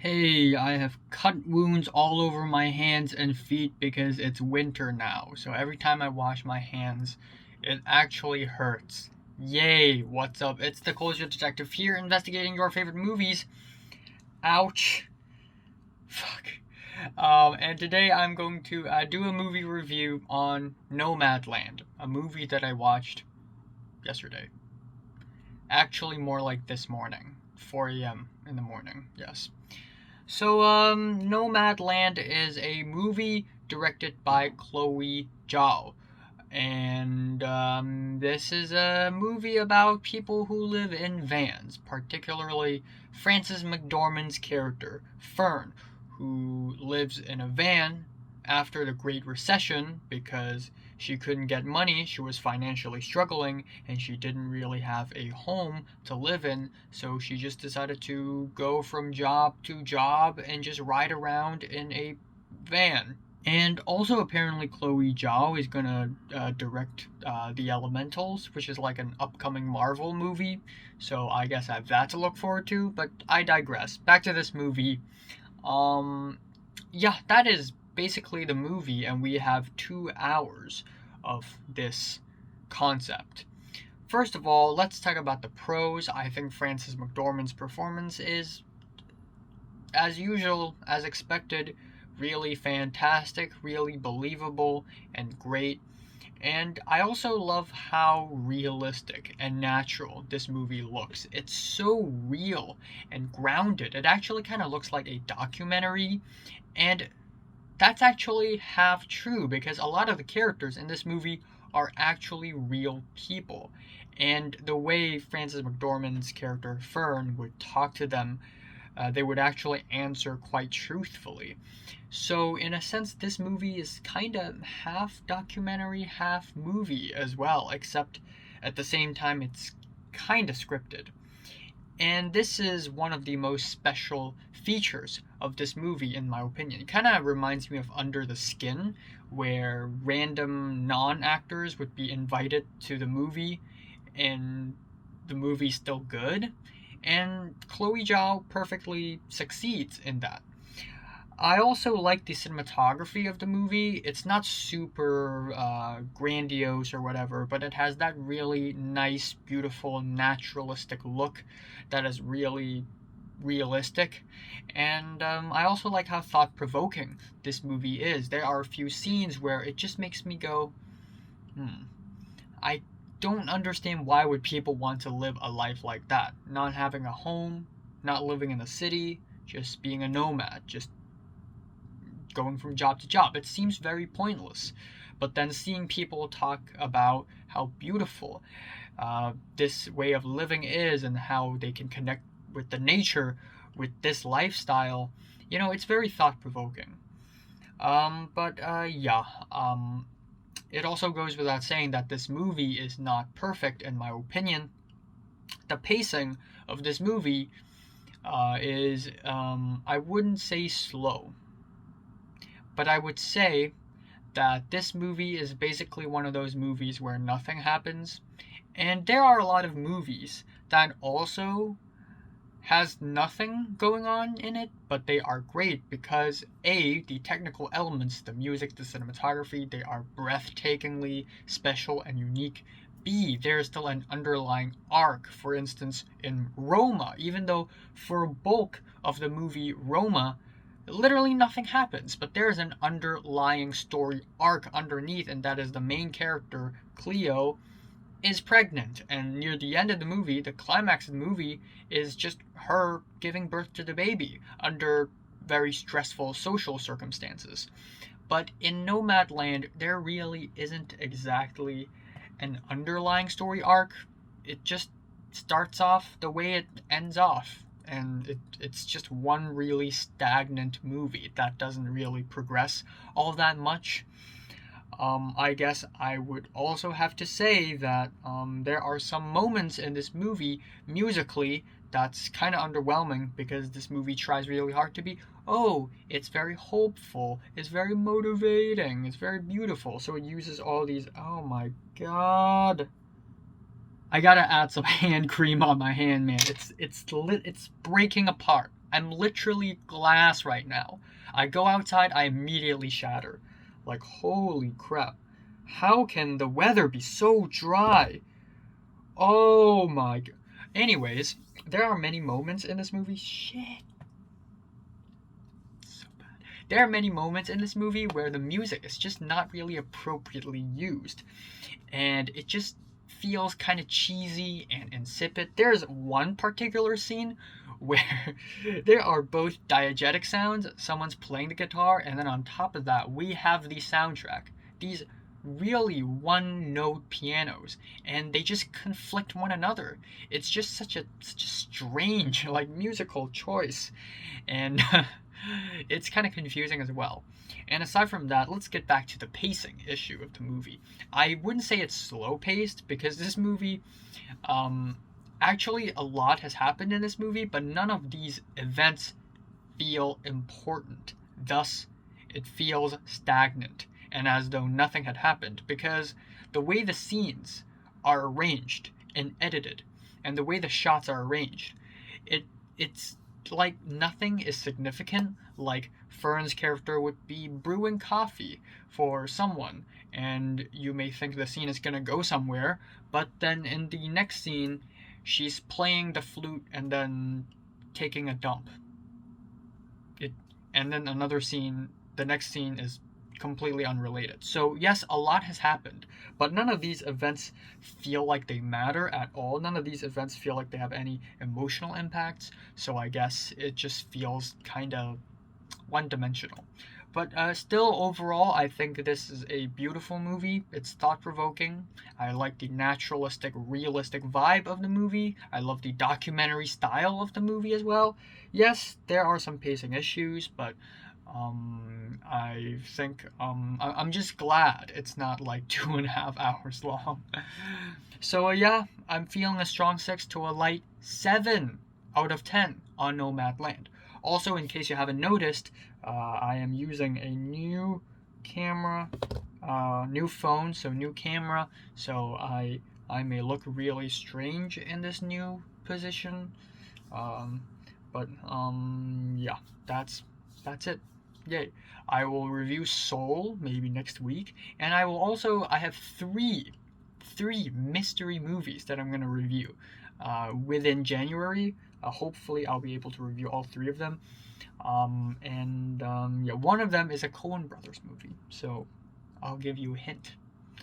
Hey, I have cut wounds all over my hands and feet because it's winter now. So every time I wash my hands, it actually hurts. Yay, what's up? It's the Closure Detective here investigating your favorite movies. Ouch. Fuck. And today I'm going to do a movie review on Nomadland, a movie that I watched yesterday. Actually, more like this morning, 4 a.m. in the morning, yes. So, Nomadland is a movie directed by Chloe Zhao. And this is a movie about people who live in vans, particularly Frances McDormand's character, Fern, who lives in a van after the Great Recession because she couldn't get money, she was financially struggling, and she didn't really have a home to live in, so she just decided to go from job to job and just ride around in a van. And also, apparently, Chloe Zhao is gonna direct The Elementals, which is like an upcoming Marvel movie. So I guess I have that to look forward to. But I digress. Back to this movie. Um, yeah, that is basically the movie, and we have 2 hours of this concept. First of all, let's talk about the pros. I think Frances McDormand's performance is, as usual, as expected, really fantastic, really believable, and great. And I also love how realistic and natural this movie looks. It's so real and grounded. It actually kind of looks like a documentary, and that's actually half true because a lot of the characters in this movie are actually real people. And the way Frances McDormand's character Fern would talk to them, they would actually answer quite truthfully. So, in a sense, this movie is kind of half documentary, half movie as well, except at the same time, it's kind of scripted. And this is one of the most special features of this movie, in my opinion. It kind of reminds me of Under the Skin, where random non actors would be invited to the movie, and the movie's still good. And Chloe Zhao perfectly succeeds in that. I also like the cinematography of the movie. It's not super grandiose or whatever, but it has that really nice, beautiful, naturalistic look that is really realistic. And I also like how thought provoking this movie is. There are a few scenes where it just makes me go, I don't understand why would people want to live a life like that. Not having a home, not living in the city, just being a nomad, just going from job to job. It seems very pointless. But then seeing people talk about how beautiful this way of living is and how they can connect with the nature with this lifestyle, it's very thought provoking. But it also goes without saying that this movie is not perfect, in my opinion. The pacing of this movie is, I wouldn't say slow, but I would say that this movie is basically one of those movies where nothing happens. And there are a lot of movies that also has nothing going on in it, but they are great because A, the technical elements, the music, the cinematography, they are breathtakingly special and unique. B, there's still an underlying arc. For instance, in Roma, even though for bulk of the movie Roma, literally nothing happens, but there's an underlying story arc underneath, and that is the main character, Cleo, is pregnant. And near the end of the movie, the climax of the movie is just her giving birth to the baby under very stressful social circumstances. But in Nomadland, there really isn't exactly an underlying story arc. It just starts off the way it ends off, and it's just one really stagnant movie that doesn't really progress all that much. I guess I would also have to say that there are some moments in this movie musically that's kind of underwhelming because this movie tries really hard to be, oh, it's very hopeful, it's very motivating, it's very beautiful. So it uses all these, oh my god. I gotta add some hand cream on my hand, man. It's breaking apart. I'm literally glass right now. I go outside, I immediately shatter. Like, holy crap. How can the weather be so dry? Oh my god. Anyways, there are many moments in this movie. Shit. So bad. There are many moments in this movie where the music is just not really appropriately used. And it just feels kind of cheesy and insipid. There's one particular scene where there are both diegetic sounds, someone's playing the guitar, and then on top of that, we have the soundtrack. These really one note pianos, and they just conflict one another. It's just such a strange like musical choice, and it's kind of confusing as well. And aside from that, let's get back to the pacing issue of the movie. I wouldn't say it's slow paced because this movie, actually, a lot has happened in this movie, but none of these events feel important. Thus, it feels stagnant and as though nothing had happened because the way the scenes are arranged and edited and the way the shots are arranged, it's like nothing is significant. Like Fern's character would be brewing coffee for someone, and you may think the scene is gonna go somewhere, but then in the next scene, she's playing the flute and then taking a dump. It and then another scene. The next scene is completely unrelated. So yes, a lot has happened, but none of these events feel like they matter at all. None of these events feel like they have any emotional impacts. So I guess it just feels kind of one-dimensional. But still, overall, I think this is a beautiful movie. It's thought-provoking. I like the naturalistic, realistic vibe of the movie. I love the documentary style of the movie as well. Yes, there are some pacing issues, but I think I'm just glad it's not like 2.5 hours long. So yeah, I'm feeling a strong 6 to a light 7 out of 10 on Nomadland. Also, in case you haven't noticed, I am using a new camera, new phone, so new camera. So I may look really strange in this new position. But yeah, that's it. Yay. I will review Soul maybe next week, and I have three mystery movies that I'm gonna review within January. Hopefully, I'll be able to review all three of them. Yeah, one of them is a Coen Brothers movie, so I'll give you a hint.